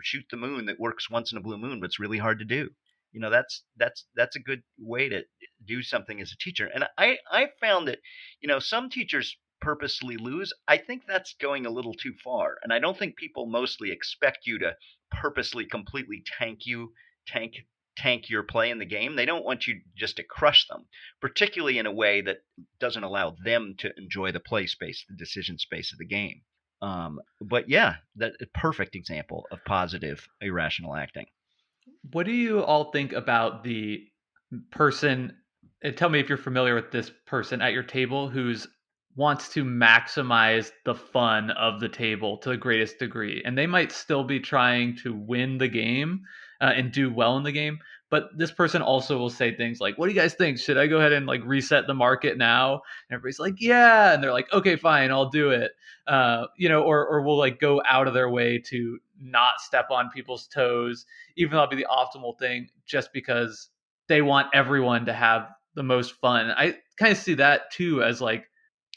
shoot the moon, that works once in a blue moon, but it's really hard to do. That's a good way to do something as a teacher. And I found that, some teachers purposely lose. I think that's going a little too far. And I don't think people mostly expect you to purposely completely tank your play in the game. They don't want you just to crush them, particularly in a way that doesn't allow them to enjoy the play space, the decision space of the game. But yeah, that a perfect example of positive irrational acting. What do you all think about the person? And tell me if you're familiar with this person at your table who's wants to maximize the fun of the table to the greatest degree, and they might still be trying to win the game and do well in the game. But this person also will say things like, "What do you guys think? Should I go ahead and like reset the market now?" And everybody's like, "Yeah," and they're like, "Okay, fine, I'll do it." Or will like go out of their way to not step on people's toes, even though that'll be the optimal thing, just because they want everyone to have the most fun. I kind of see that too as like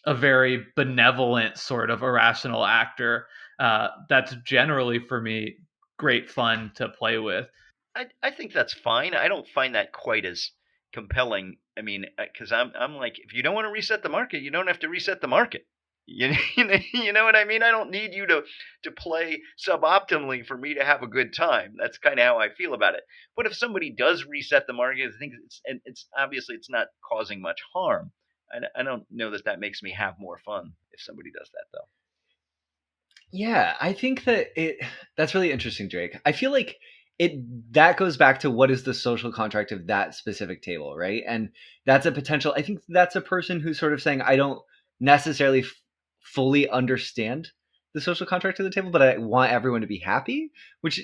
a very benevolent sort of irrational actor. That's generally for me great fun to play with. I think that's fine. I don't find that quite as compelling. I mean, because I'm like, if you don't want to reset the market, you don't have to reset the market. You know what I mean? I don't need you to play suboptimally for me to have a good time. That's kind of how I feel about it. But if somebody does reset the market, I think it's obviously it's not causing much harm. I don't know that makes me have more fun if somebody does that though. Yeah, I think that's really interesting, Drake. I feel like that goes back to what is the social contract of that specific table, right? And that's a potential. I think that's a person who's sort of saying, I don't necessarily fully understand the social contract of the table, but I want everyone to be happy, which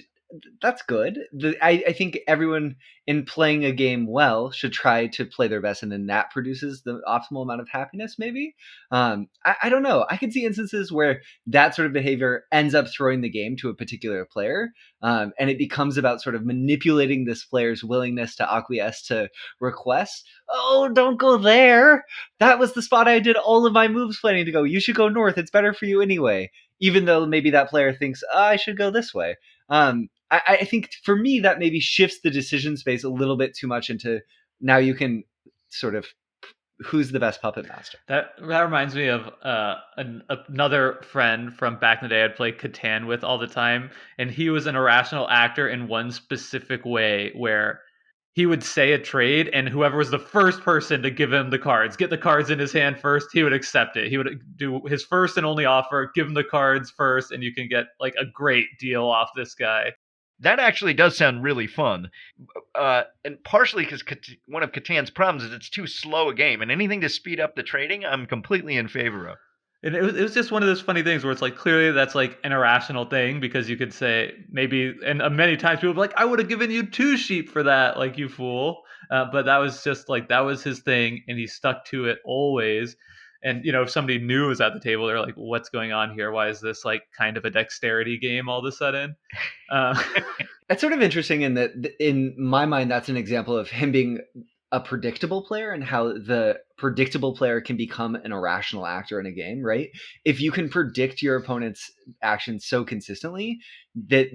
that's good. I think everyone in playing a game well should try to play their best, and then that produces the optimal amount of happiness, maybe. I don't know. I can see instances where that sort of behavior ends up throwing the game to a particular player, and it becomes about sort of manipulating this player's willingness to acquiesce to requests. Oh, don't go there. That was the spot I did all of my moves planning to go. You should go north. It's better for you anyway. Even though maybe that player thinks, oh, I should go this way. I think for me that maybe shifts the decision space a little bit too much into now you can sort of who's the best puppet master. That reminds me of another friend from back in the day I'd play Catan with all the time, and he was an irrational actor in one specific way where he would say a trade, and whoever was the first person to give him the cards, get the cards in his hand first, he would accept it. He would do his first and only offer, give him the cards first, and you can get like a great deal off this guy. That actually does sound really fun. And partially because one of Catan's problems is it's too slow a game, and anything to speed up the trading, I'm completely in favor of. And it was just one of those funny things where it's like clearly that's like an irrational thing because you could say maybe, and many times people be like, I would have given you 2 sheep for that, like you fool. But that was just like, that was his thing, and he stuck to it always. And, you know, if somebody new was at the table, they're like, what's going on here? Why is this like kind of a dexterity game all of a sudden? That's sort of interesting in that in my mind, that's an example of him being a predictable player and how the predictable player can become an irrational actor in a game, right? If you can predict your opponent's actions so consistently that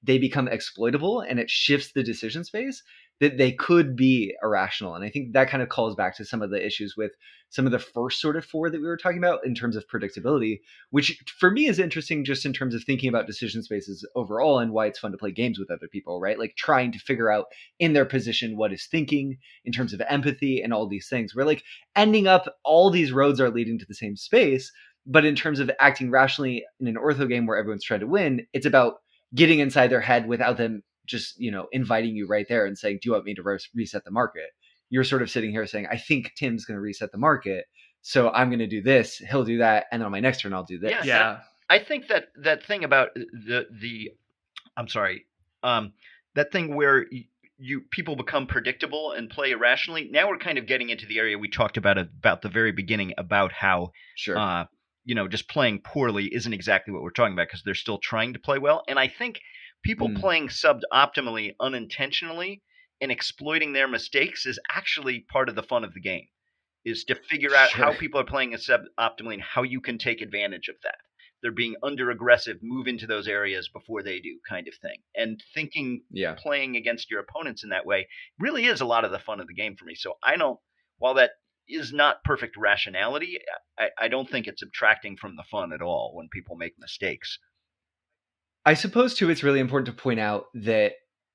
they become exploitable and it shifts the decision space, that they could be irrational. And I think that kind of calls back to some of the issues with some of the first sort of 4 that we were talking about in terms of predictability, which for me is interesting just in terms of thinking about decision spaces overall and why it's fun to play games with other people, right? Like trying to figure out in their position what is thinking in terms of empathy and all these things. We're like ending up, all these roads are leading to the same space. But in terms of acting rationally in an ortho game where everyone's trying to win, it's about getting inside their head without them just, you know, inviting you right there and saying, do you want me to reset the market? You're sort of sitting here saying, I think Tim's going to reset the market, so I'm going to do this, he'll do that, and then on my next turn I'll do this. Yeah. I think that thing about I'm sorry, that thing where you people become predictable and play irrationally. Now we're kind of getting into the area we talked about the very beginning about how Sure. Just playing poorly isn't exactly what we're talking about because they're still trying to play well. And I think people playing suboptimally unintentionally and exploiting their mistakes is actually part of the fun of the game, is to figure out how people are playing suboptimally and how you can take advantage of that. They're being under aggressive, move into those areas before they do, kind of thing. And thinking, playing against your opponents in that way really is a lot of the fun of the game for me. So while that is not perfect rationality, I don't think it's subtracting from the fun at all when people make mistakes. I suppose too, it's really important to point out that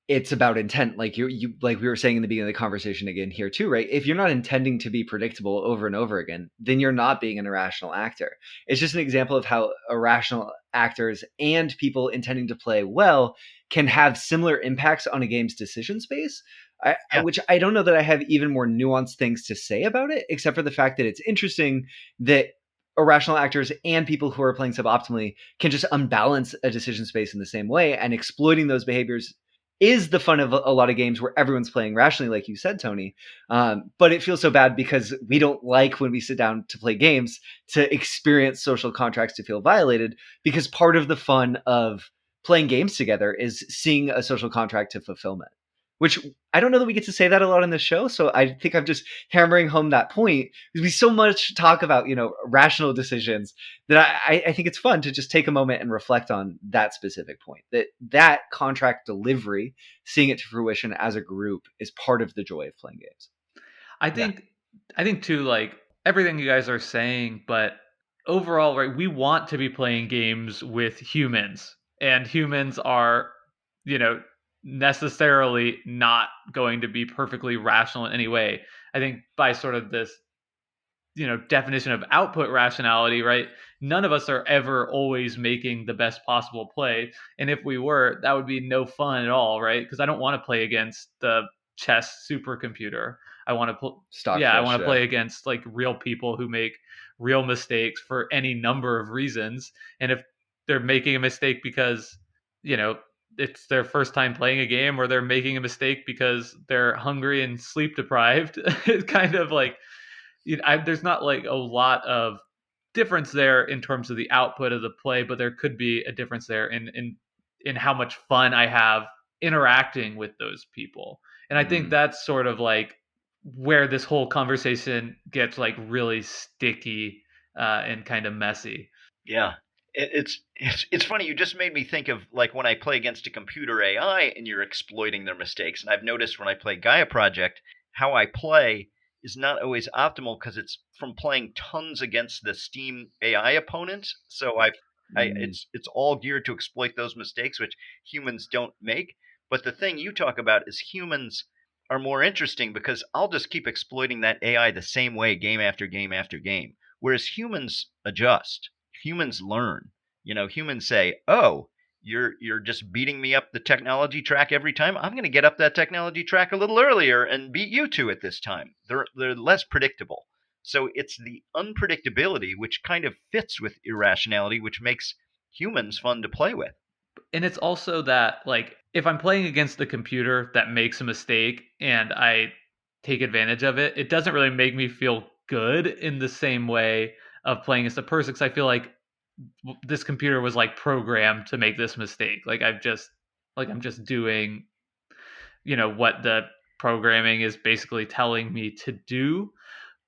it's about intent, like you like we were saying in the beginning of the conversation again here too, right? If you're not intending to be predictable over and over again, then you're not being an irrational actor. It's just an example of how irrational actors and people intending to play well can have similar impacts on a game's decision space. Which I don't know that I have even more nuanced things to say about it, except for the fact that it's interesting that irrational actors and people who are playing suboptimally can just unbalance a decision space in the same way, and exploiting those behaviors is the fun of a lot of games where everyone's playing rationally, like you said, Tony. But it feels so bad because we don't like when we sit down to play games to experience social contracts to feel violated, because part of the fun of playing games together is seeing a social contract to fulfillment, which I don't know that we get to say that a lot on this show. So I think I'm just hammering home that point because we so much talk about, rational decisions that I think it's fun to just take a moment and reflect on that specific point, that contract delivery, seeing it to fruition as a group is part of the joy of playing games. I think too, like everything you guys are saying, but overall, right, we want to be playing games with humans, and humans are, necessarily not going to be perfectly rational in any way. I think by sort of this, definition of output rationality, right? None of us are ever always making the best possible play. And if we were, that would be no fun at all, right? Because I don't want to play against the chess supercomputer. I want to I want to play against like real people who make real mistakes for any number of reasons. And if they're making a mistake because, it's their first time playing a game, or they're making a mistake because they're hungry and sleep deprived. It's kind of like, there's not like a lot of difference there in terms of the output of the play, but there could be a difference there in how much fun I have interacting with those people. And I think that's sort of like where this whole conversation gets like really sticky and kind of messy. Yeah. It's funny. You just made me think of like when I play against a computer AI and you're exploiting their mistakes. And I've noticed when I play Gaia Project, how I play is not always optimal because it's from playing tons against the Steam AI opponents. So it's all geared to exploit those mistakes which humans don't make. But the thing you talk about is humans are more interesting because I'll just keep exploiting that AI the same way game after game after game. Whereas humans adjust, humans learn. Humans say, "Oh, you're just beating me up the technology track every time. I'm going to get up that technology track a little earlier and beat you to it this time." They're less predictable. So it's the unpredictability which kind of fits with irrationality, which makes humans fun to play with. And it's also that, like, if I'm playing against the computer that makes a mistake and I take advantage of it, it doesn't really make me feel good in the same way of playing as a person, because I feel like this computer was like programmed to make this mistake. I'm just doing, what the programming is basically telling me to do.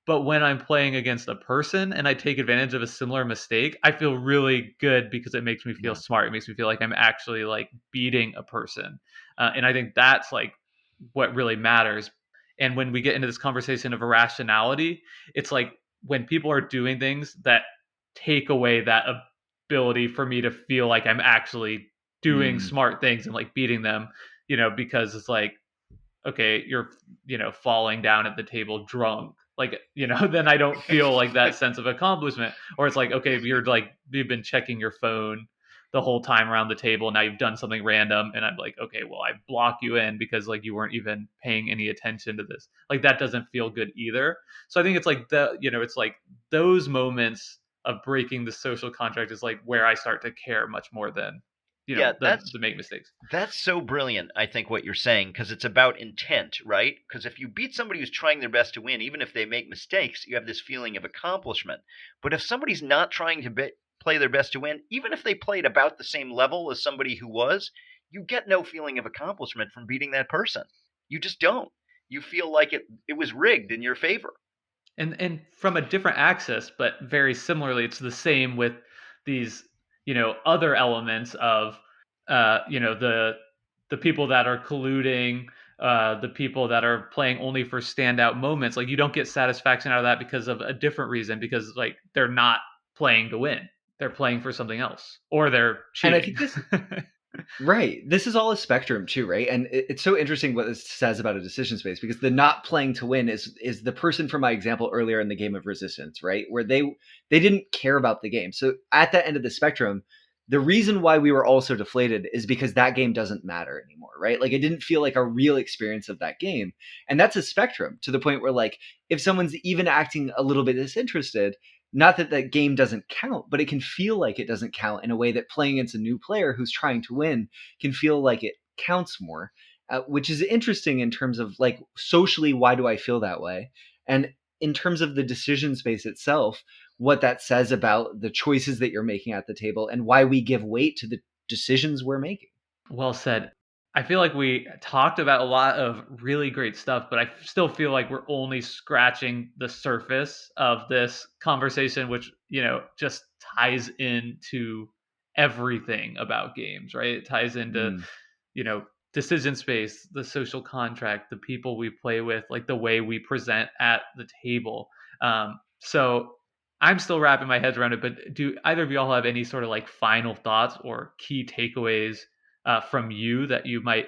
But when I'm playing against a person and I take advantage of a similar mistake, I feel really good because it makes me feel smart. It makes me feel like I'm actually like beating a person. And I think that's like what really matters. And when we get into this conversation of irrationality, it's like when people are doing things that take away that ability for me to feel like I'm actually doing smart things and like beating them, because it's like, okay, you're, falling down at the table drunk. Like, then I don't feel like that sense of accomplishment. Or it's like, okay, you've been checking your phone the whole time around the table. Now you've done something random. And I'm like, okay, well, I block you in because like you weren't even paying any attention to this. Like that doesn't feel good either. So I think it's like it's like those moments of breaking the social contract is like where I start to care much more than, Yeah, the make mistakes. that's so brilliant, I think, what you're saying, because it's about intent, right? Because if you beat somebody who's trying their best to win, even if they make mistakes, you have this feeling of accomplishment. But if somebody's not trying to play their best to win, even if they played about the same level as somebody who was, you get no feeling of accomplishment from beating that person. You just don't. You feel like it was rigged in your favor. And from a different axis, but very similarly, it's the same with these, other elements of, the people that are colluding, the people that are playing only for standout moments. Like you don't get satisfaction out of that because of a different reason, because like they're not playing to win, they're playing for something else, or they're And I cheating. think this right. This is all a spectrum too, right? And it's so interesting what this says about a decision space, because the not playing to win is the person from my example earlier in the game of Resistance, right? Where they didn't care about the game. So at that end of the spectrum, the reason why we were all so deflated is because that game doesn't matter anymore, right? Like it didn't feel like a real experience of that game. And that's a spectrum to the point where like if someone's even acting a little bit disinterested, not that that game doesn't count, but it can feel like it doesn't count in a way that playing against a new player who's trying to win can feel like it counts more, which is interesting in terms of like socially, why do I feel that way? And in terms of the decision space itself, what that says about the choices that you're making at the table and why we give weight to the decisions we're making. Well said. I feel like we talked about a lot of really great stuff, but I still feel like we're only scratching the surface of this conversation, which, just ties into everything about games, right? It ties into, you know, decision space, the social contract, the people we play with, like the way we present at the table. So I'm still wrapping my head around it, but do either of y'all have any sort of like final thoughts or key takeaways from you that you might,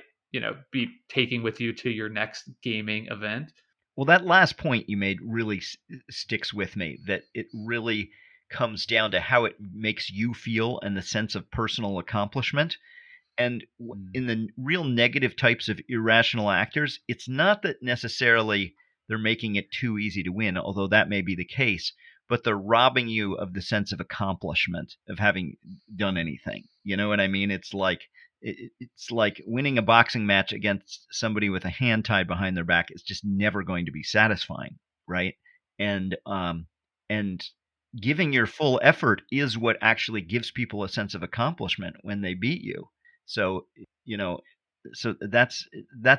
be taking with you to your next gaming event? Well, that last point you made really sticks with me, that it really comes down to how it makes you feel and the sense of personal accomplishment. And in the real negative types of irrational actors, it's not that necessarily they're making it too easy to win, although that may be the case, but they're robbing you of the sense of accomplishment of having done anything. You know what I mean? It's like it's like winning a boxing match against somebody with a hand tied behind their back is just never going to be satisfying, right? And giving your full effort is what actually gives people a sense of accomplishment when they beat you. So, you know, so that's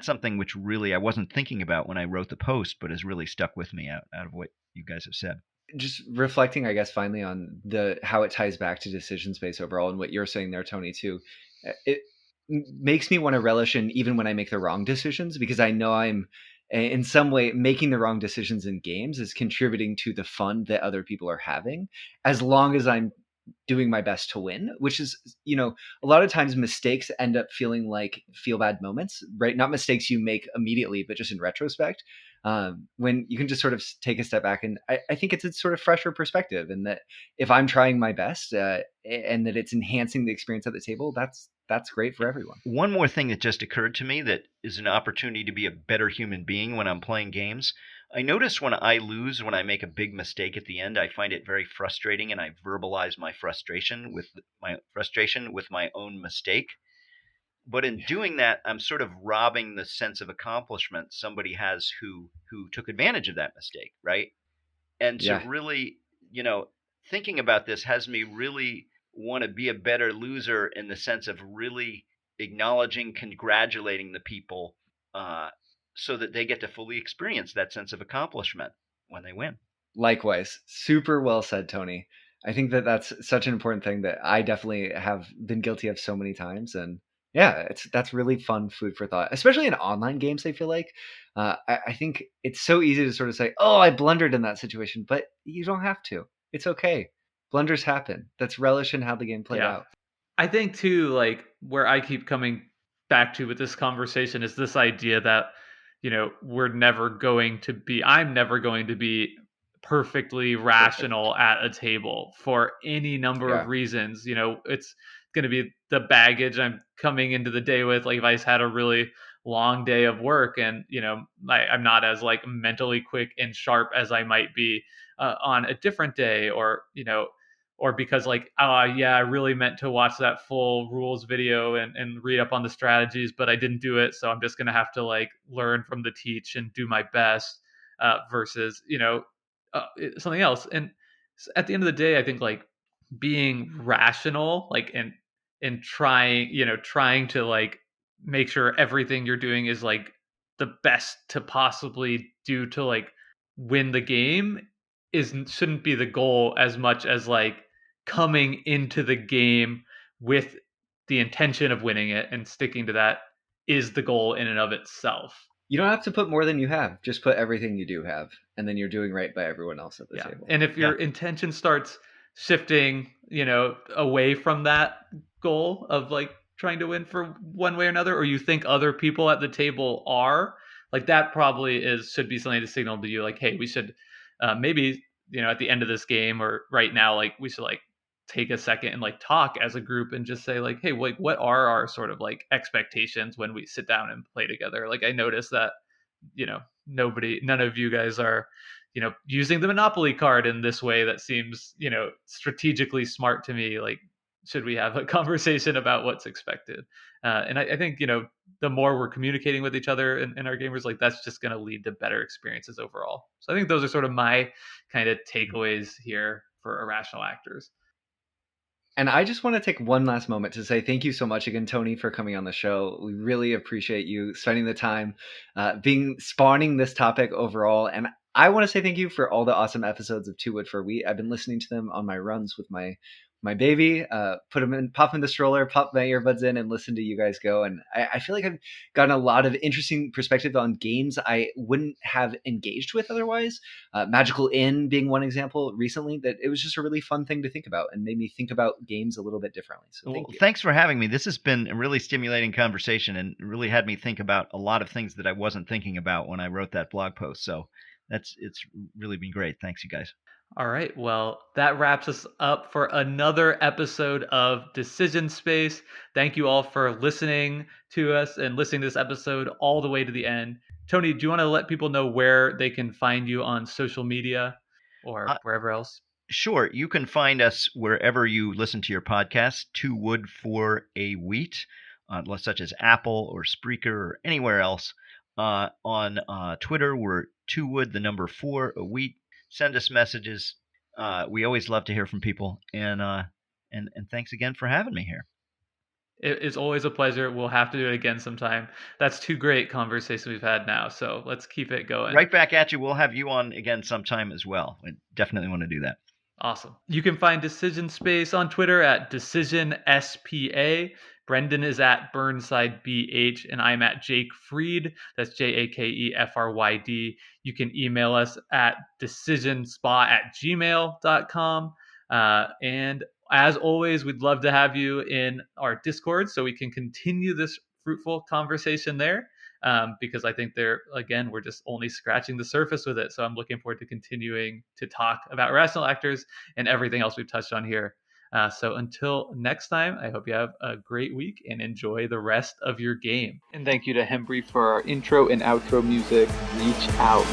something which really I wasn't thinking about when I wrote the post, but has really stuck with me out of what you guys have said. Just reflecting, I guess, finally on the how it ties back to decision space overall, and what you're saying there, Tony, too. It makes me want to relish in even when I make the wrong decisions, because I know I'm in some way making the wrong decisions in games is contributing to the fun that other people are having, as long as I'm doing my best to win, which is, a lot of times mistakes end up feeling like feel bad moments, right? Not mistakes you make immediately, but just in retrospect. When you can just sort of take a step back, and I think it's a sort of fresher perspective, and that if I'm trying my best, and that it's enhancing the experience at the table, that's great for everyone. One more thing that just occurred to me that is an opportunity to be a better human being when I'm playing games. I notice when I lose, when I make a big mistake at the end, I find it very frustrating, and I verbalize my frustration with my own mistake. But in doing that, I'm sort of robbing the sense of accomplishment somebody has who took advantage of that mistake, right? And to Yeah. really, thinking about this has me really want to be a better loser in the sense of really acknowledging, congratulating the people, so that they get to fully experience that sense of accomplishment when they win. Likewise. Super well said, Tony. I think that that's such an important thing that I definitely have been guilty of so many times. And yeah, that's really fun food for thought, especially in online games. I feel like I think it's so easy to sort of say, oh, I blundered in that situation, but you don't have to. It's okay. Blunders happen. That's relish in how the game played Yeah. out. I think too, like where I keep coming back to with this conversation is this idea that, I'm never going to be perfectly Perfect. rational at a table for any number of Yeah. reasons. It's going to be the baggage I'm coming into the day with. Like if I just had a really long day of work and, I'm not as like mentally quick and sharp as I might be on a different day, or because like yeah, I really meant to watch that full rules video and read up on the strategies, but I didn't do it, so I'm just gonna have to like learn from the teach and do my best, versus something else. And at the end of the day, I think like being rational, like and trying to like make sure everything you're doing is like the best to possibly do to like win the game isn't shouldn't be the goal as much as like coming into the game with the intention of winning it and sticking to that is the goal in and of itself. You don't have to put more than you have. Just put everything you do have, and then you're doing right by everyone else at the Yeah. table. And if Yeah. your intention starts shifting, away from that goal of like trying to win for one way or another, or you think other people at the table are, like that probably should be something to signal to you, like, hey, we should maybe, at the end of this game or right now, like we should like take a second and like talk as a group and just say like, hey, like what are our sort of like expectations when we sit down and play together? Like I noticed that, none of you guys are using the monopoly card in this way that seems strategically smart to me. Like should we have a conversation about what's expected? And I think the more we're communicating with each other and our gamers, like that's just going to lead to better experiences overall. So I think those are sort of my kind of takeaways here for Irrational Actors. And I just want to take one last moment to say thank you so much again, Tony, for coming on the show. We really appreciate you spending the time, spawning this topic overall. And I want to say thank you for all the awesome episodes of Two Wood for Wheat. I've been listening to them on my runs with my baby. Put them in, pop in the stroller, pop my earbuds in, and listen to you guys go. And I feel like I've gotten a lot of interesting perspective on games I wouldn't have engaged with otherwise. Magical Inn being one example recently, that it was just a really fun thing to think about and made me think about games a little bit differently. So thank you. Thanks for having me. This has been a really stimulating conversation and really had me think about a lot of things that I wasn't thinking about when I wrote that blog post. So it's really been great. Thanks, you guys. All right. Well, that wraps us up for another episode of Decision Space. Thank you all for listening to us and listening to this episode all the way to the end. Tony, do you want to let people know where they can find you on social media or Uh, wherever else? Sure. You can find us wherever you listen to your podcast, Two Wood for a Wheat. such as Apple or Spreaker or anywhere else. On Twitter, we're 2wood, the number 4, a wheat. Send us messages. We always love to hear from people. And thanks again for having me here. It's always a pleasure. We'll have to do it again sometime. That's 2 great conversations we've had now, so let's keep it going. Right back at you. We'll have you on again sometime as well. I definitely want to do that. Awesome. You can find Decision Space on Twitter at DecisionSPA. Brendan is at BurnsideBH, and I'm at Jake Fried. That's JAKEFRYD. You can email us at decisionspa@gmail.com. And as always, we'd love to have you in our Discord so we can continue this fruitful conversation there. Because I think we're just only scratching the surface with it. So I'm looking forward to continuing to talk about Irrational Actors and everything else we've touched on here. So until next time, I hope you have a great week and enjoy the rest of your game. And thank you to Hembry for our intro and outro music. Reach out.